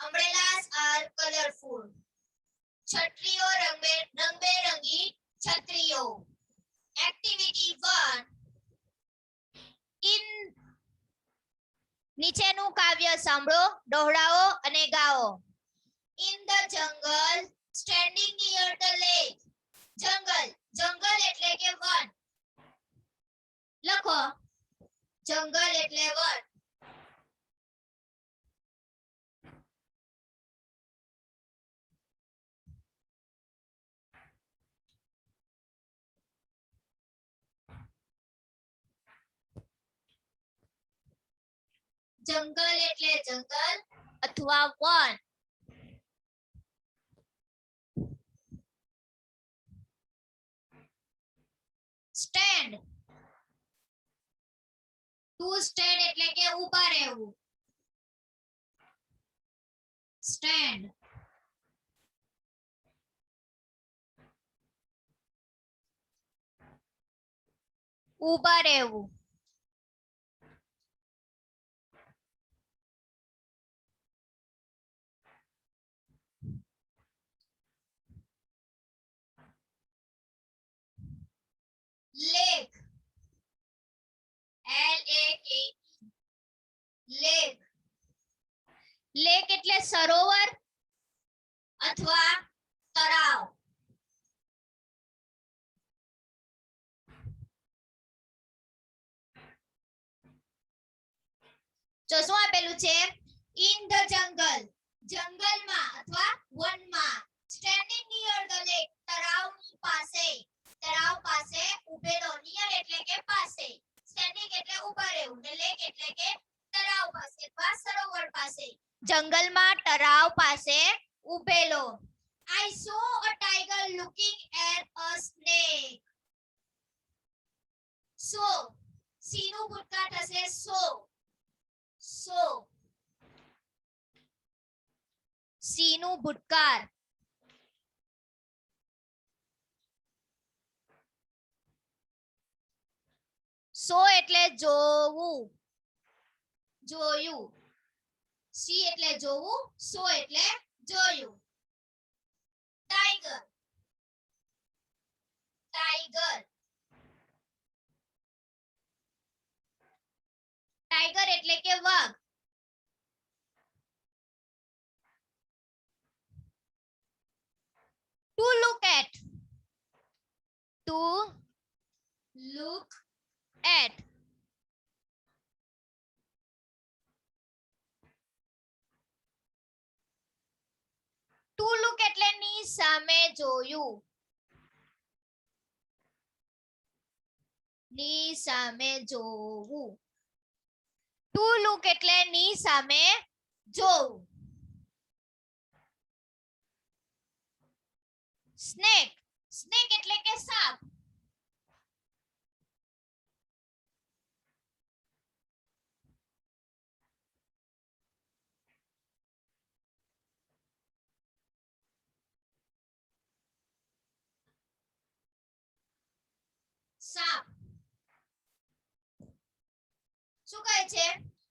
Umbrellas are colorful. છત્રીઓ રંગબેરંગી છત્રીઓ. Activity 1. In નીચેનું કાવ્ય સાંભળો, દોહરાવો અને ગાઓ. In the jungle, standing near the lake. જંગલ, જંગલ એટલે કે વન. લખો, જંગલ એટલે વન. જંગલ એટલે જંગલ અથવા વન. સ્ટેન્ડ, ટુ સ્ટેન્ડ એટલે કે ઊભા રહેવું. સ્ટેન્ડ. ઊભા રહેવું. Lake, L-A-K-E, lake. લેક એટલે સરોવર અથવા તળાવ. જો શું આપેલું છે? ઇન ધ જંગલ, જંગલમાં અથવા વનમાં. સ્ટેન્ડિંગ નિયર ધ લેક, તળાવની પાસે. તળાવ પાસે ઉભેલો. નિયર એટલે કે પાસે. સ્ટેન્ડિંગ એટલે ઊભા રહેવું ને લેક એટલે કે તળાવ પાસે અથવા સરોવર પાસે. જંગલમાં તળાવ પાસે ઉભેલો. I saw a tiger looking at a snake. So, સીનું ભૂતકાળ થશે so. So, સીનું ભૂતકાળ. સો એટલે જોવું, જોયું. સી એટલે જોવું, સો એટલે જોયું. Tiger, tiger. ટાઈગર એટલે કે વાઘ. To look at, to look at. To look એટલે ની સામે જોયું. ની સામે જોવું. To look એટલે ની સામે જોવું. સ્નેક, સ્નેક એટલે કે સાપ. સાપ. શું કહે છે?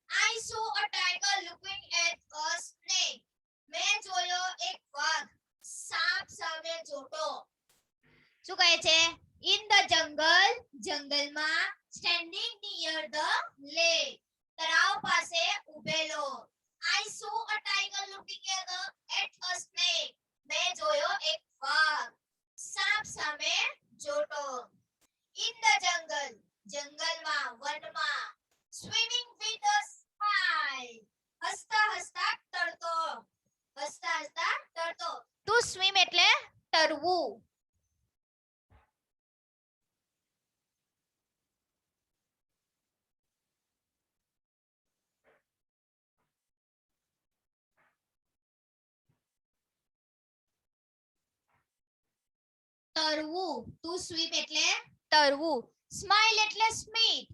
I saw a tiger looking at a snake. મેં જોયો એક વાઘ સાપ સામે જોતો. શું કહે છે? In the jungle, જંગલમાં. Standing near the lake, તળાવ પાસે ઉભેલો. I saw a tiger looking at a snake. મેં જોયો એક વાઘ સાપ સામે જોતો. In the jungle, જંગલમાં, વનમાં. Swimming with a smile, હસતા હસતા તરતો. હસતા હસતા તરતો. To swim એટલે તરવું. તરવું. To swim એટલે તરવું. Smile એટલે સ્મિત.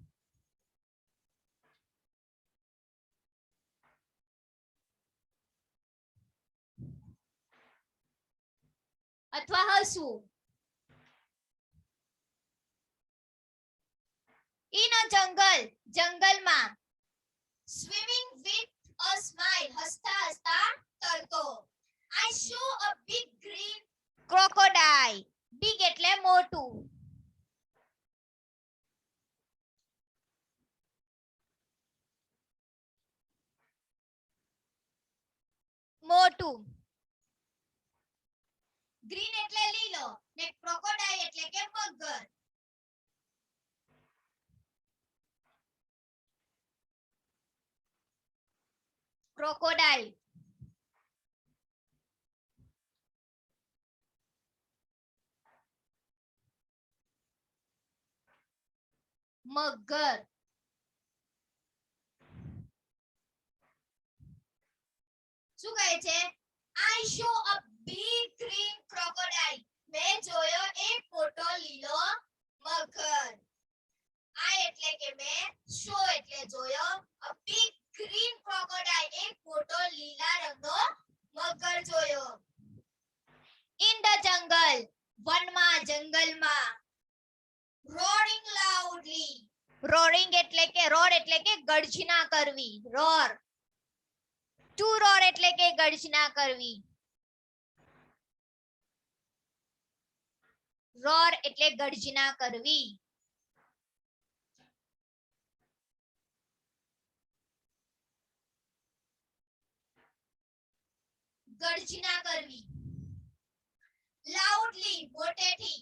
અથવા હસવું. In a jungle, જંગલમાં. Swimming with a smile. હસતા હસતા તરતો. I saw a big green crocodile. Big એટલે મોટું. મોટું. ગ્રીન એટલે લીલો ને ક્રોકોડાઇલ એટલે કે મગર. ક્રોકોડાઇલ. મગર. શું કહે છે? I saw a big green crocodile. મેં જોયો એક મોટો લીલો મગર. I એટલે કે મેં, show એટલે જોયો, a big green crocodile એક મોટો લીલા રંગનો મગર જોયો. In the jungle વનમાં જંગલમાં. Roaring loudly. Roaring એટલે કે roar એટલે કે ગર્જના કરવી. roar. To roar એટલે કે ગર્જના કરવી. roar એટલે ગર્જના કરવી. ગર્જના કરવી. loudly મોટેથી.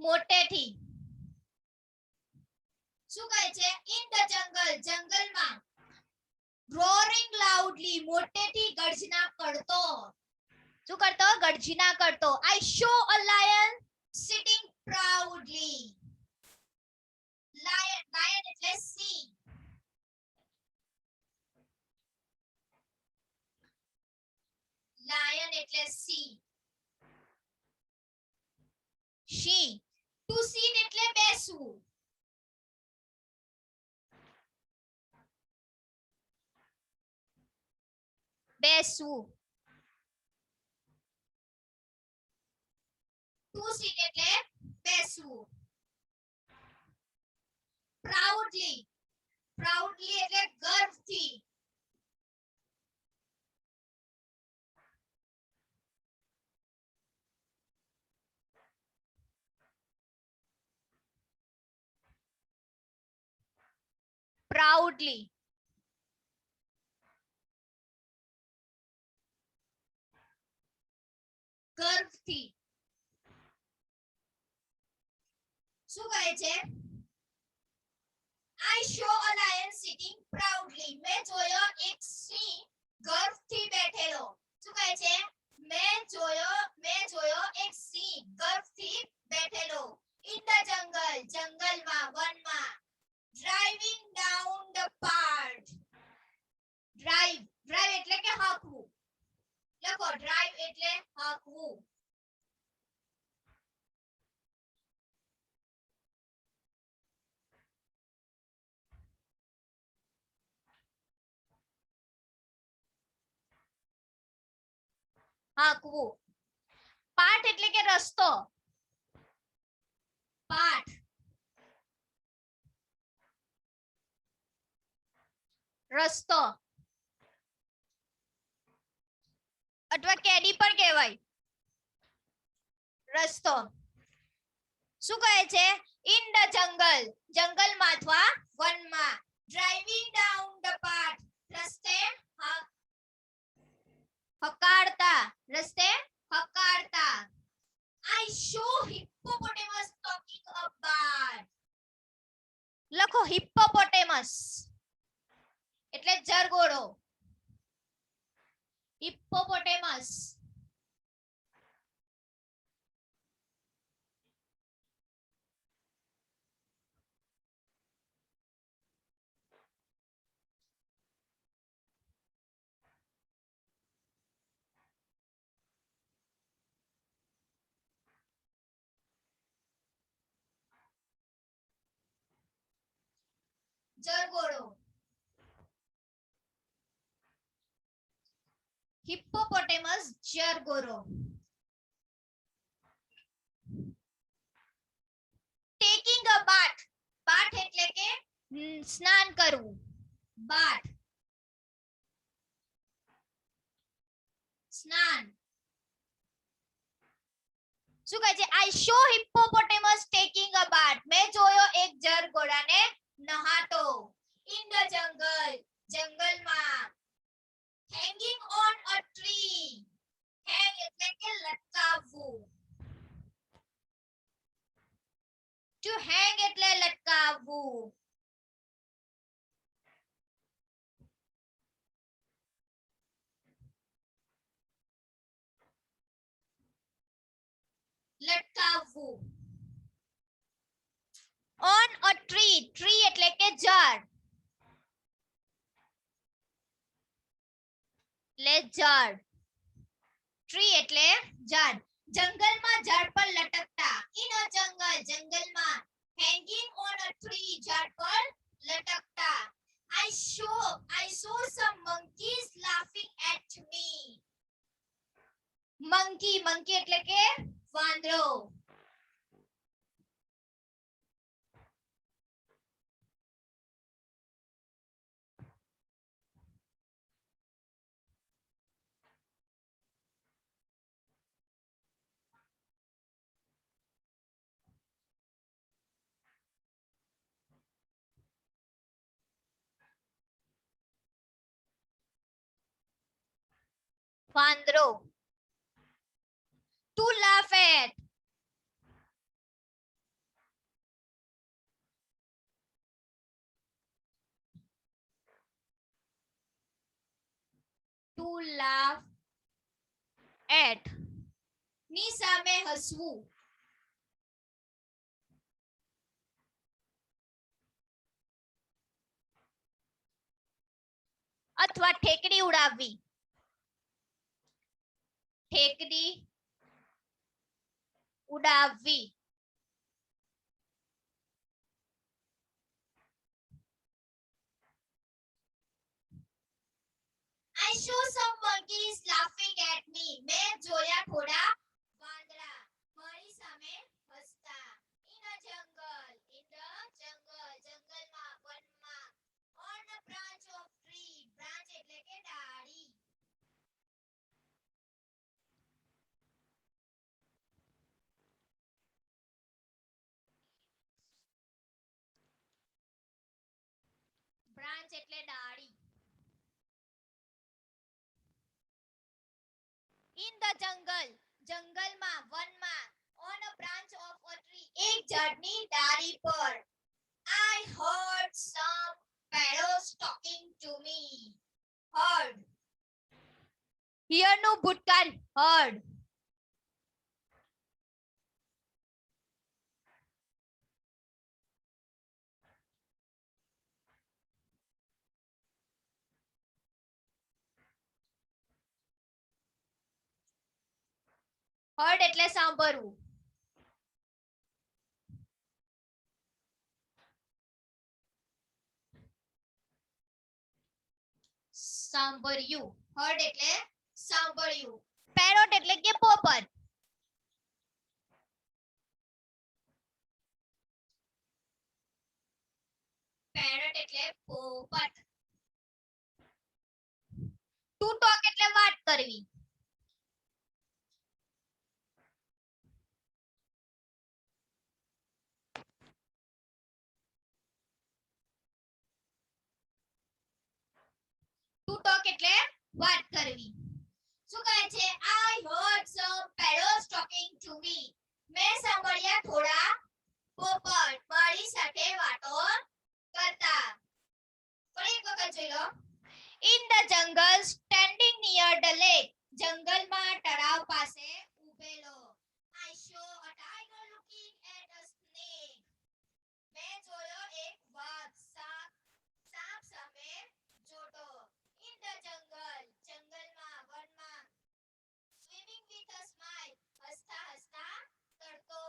મોટેથી. શું કહે છે? In the jungle જંગલમાં. roaring loudly મોટેથી ગર્જના કરતો. શું કરતો? ગર્જના કરતો. I saw a lion sitting proudly. lion એટલે સિંહ. lion એટલે સિંહ. સિંહ. to sit એટલે બેસવું. બેસવું. to sit એટલે બેસવું. proudly. proudly એટલે ગર્વથી. proudly. ગર્વથી. શું કહે છે? I saw a lion sitting proudly. મેં જોયો એક સિંહ ગર્વથી બેઠેલો. શું કહે છે? મેં જોયો એક સિંહ ગર્વથી બેઠેલો. In the jungle જંગલમાં વનમાં. driving down the path. drive એટલે કે હાંકવું. લખો drive એટલે હાંકવું. હાંકવું. પાઠ એટલે કે રસ્તો. પાઠ. રસ્તો. અથવા કેડી પણ કહેવાય. રસ્તો. શું કહે છે? In the jungle જંગલમાં અથવા વનમાં. driving down the path રસ્તે હકારતા. રસ્તે હકારતા. I saw hippopotamus talking about. લખો hippopotamus એટલે જરગોળો. hippopotamus. જરગોળો. હિપ્પોપોટેમસ જરગોરો. Taking a bath. બાથ એટલે કે સ્નાન કરવું. બાથ સ્નાન. શું કહે છે? I saw hippopotamus taking a bath. મેં જોયો એક જરગોરાને નહાતો. In the jungle. જંગલમાં. Hanging on a tree. Hang એટલે કે લટકાવવું. ટુ હેંગ એટલે લટકાવવું. લટકાવવું. On a tree. ટ્રી એટલે કે ઝાડ. એટલે ઝાડ. ટ્રી એટલે ઝાડ. જંગલમાં ઝાડ પર લટકતા. ઇન અ જંગલ. જંગલમાં. Hanging on a tree. ઝાડ પર લટકતા. I saw some monkeys laughing at me. Monkey. Monkey એટલે કે વાંદરો. વાંદરો. To laugh at. To laugh at. ની સામે હસવું. અથવા ઠેકડી ઉડાવવી. ઠેકડી ઉડાવવી. I saw some monkeys laughing at me. મેં જોયા થોડા વાંદરા મારી સામે હસતા. In a jungle. In the jungle. જંગલમાં. વનમાં. On a branch of tree. Branch એટલે કે ડાળી. બ્રાન્ચ એટલે ડાળી. In the jungle. જંગલમાં. વનમાં. On a branch of a tree. એક ઝાડની ડાળી પર. I heard some sparrows talking to me. Heard. Hear નું ભૂતકાળ heard. heard એટલે સાંભળવું. સાંભળ્યું. heard એટલે સાંભળ્યું. પેરોટ એટલે કે પોપટ. પેરોટ એટલે પોપટ. ટુ ટોક એટલે વાત કરવી. ટુ ટોક એટલે વાત કરવી. શું કહે છે? I heard some sparrows talking to me. મેં સાંભળ્યા થોડા પોપટ મારી સાથે વાતો કરતા. ફરી એક વખત જોઈ લો. In the jungle, standing near the lake. જંગલમાં તળાવ પાસે ઊભેલો. I saw a tiger looking at a snake. મેં જોયો એક વાઘ સાપ સામે જોતો. In the jungle. જંગલમાં. વનમાં. Swimming with a smile. હસતા હસતા તરતો.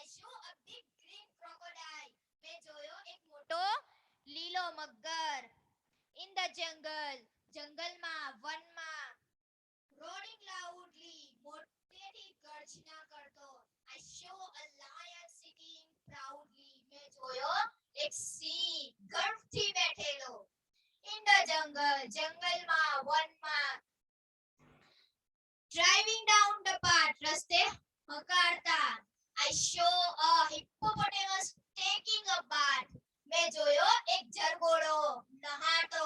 I saw a big green crocodile. મેં જોયો એક મોટો લીલો મગર. In the jungle. જંગલમાં. વનમાં. jungle, જંગલમાં, વનમાં. Driving down the path, રસ્તે હંકારતા. I saw a hippopotamus taking a bath. મેં જોયો એક જરગોડો નહાતો.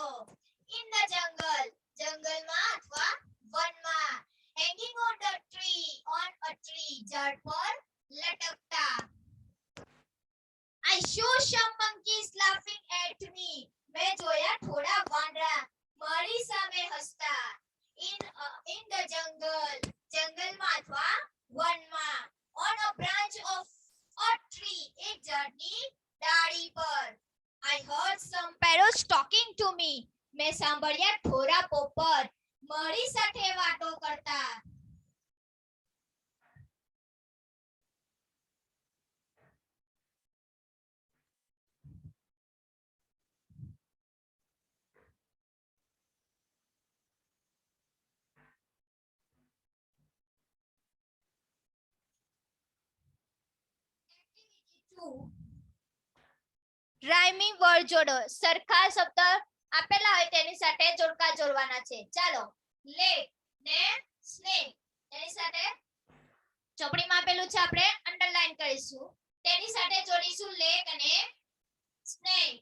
In the jungle, જંગલમાં અથવા વનમાં. Hanging on a tree, ઝાડ પર લટકતા. I saw some monkeys laughing at me. મેં જોયા થોડા વાંદરા મારી સામે હસતા. In the jungle, જંગલમાં અથવા વનમાં. On a branch of a tree, એક ઝાડની ડાળી પર. I heard some parrots talking to me. મેં સાંભળ્યા થોડા પોપટ મારી સાથે વાતો કરતા. રાઇમિંગ વર્ડ જોડો. સરખા શબ્દ આપેલા હોય તેની સાથે જોડકા જોડવાના છે. ચાલો, લેક ને સ્નેક તેની સાથે ચોપડીમાં આપેલું છે, આપણે અંડરલાઈન કરીશું. તેની સાથે જોડીશું લેક અને સ્નેક.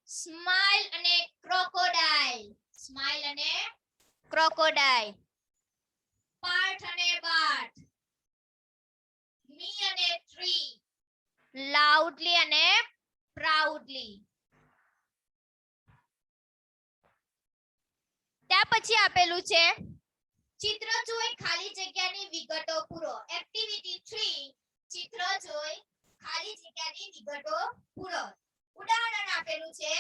સ્માઈલ અને ક્રોકોડાઇલ, સ્માઈલ અને ક્રોકોડાઇલ. પાર્ટ અને બાર્ટ, મી અને ટ્રી. loudly અને proudly. ત્યાર પછી આપેલું છે ચિત્ર જોઈ ખાલી જગ્યાની વિગતો પૂરો. એક્ટિવિટી 3, ચિત્ર જોઈ ખાલી જગ્યાની વિગતો પૂરો. ઉદાહરણ આપેલું છે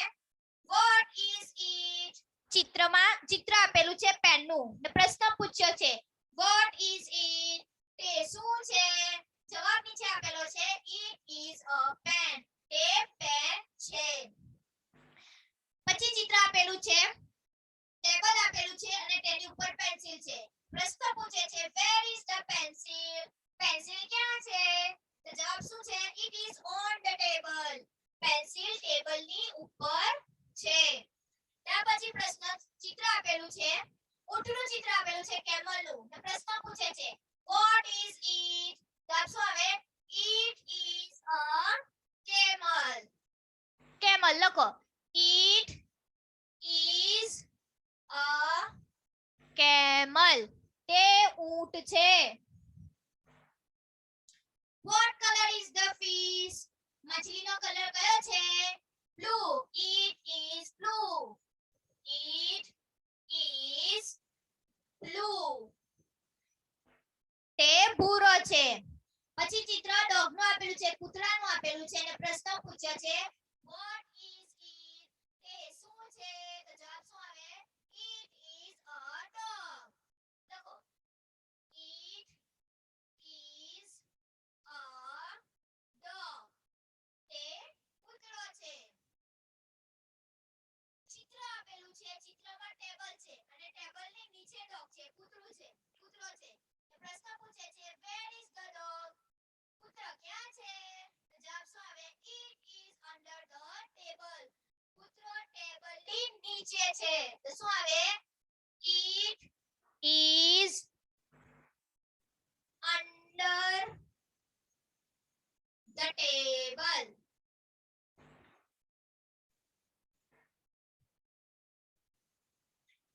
what is it. ચિત્રમાં ચિત્ર આપેલું છે પેનનું ને પ્રશ્ન પૂછ્યો છે what is it, તે શું છે. જવાબ નીચે આપેલો છે it is a pen, તે પેન છે. પછી ચિત્ર આપેલું છે, ટેબલ આપેલું છે અને તેની ઉપર પેન્સિલ છે. પ્રશ્ન પૂછે છે where is the pencil, pencil ક્યાં છે. તો જવાબ શું છે it is on the table, pencil ટેબલની ઉપર છે. ત્યાર પછી પ્રશ્ન ચિત્ર આપેલું છે, ઊંટનું ચિત્ર આપેલું છે કેમલનું. પ્રશ્ન પૂછે છે what is it, જવાબ શું આવે it is a camel. camel લખો it is a camel, તે ઊંટ છે. what color is the fish, મછલીનો કલર કયો છે blue, it is blue, it is blue, તે ભૂરો છે. પછી ચિત્ર ડોગનું આપેલું છે, કૂતરાનું આપેલું છે અને પ્રશ્ન પૂછ્યો છે what is it, તે શું છે. તો જવાબ શું આવે it is a dog. લખો it is a dog, તે કૂતરો છે. ચિત્ર આપેલું છે, ચિત્રમાં ટેબલ છે અને ટેબલની નીચે ડોગ છે, કૂતરો છે. પ્રશ્ન પૂછે છે where is the dog, કૂતરો ક્યાં છે. તો જવાબ શું આવે it is under the table, કૂતરો ટેબલની નીચે છે. તો શું આવે it is under the table.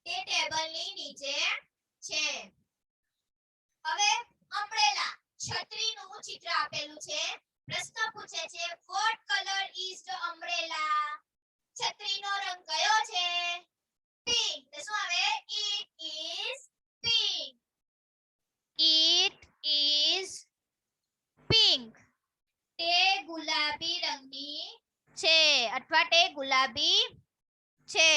તે ટેબલની નીચે છે. હવે અમ્બ્રેલા, છત્રીનું ચિત્ર આપેલું છે. પ્રશ્ન પૂછે છે what color is the umbrella, છત્રીનો રંગ કયો છે pink. તો શું આવે it is pink, it is pink, તે ગુલાબી રંગની છે અથવા તે ગુલાબી છે.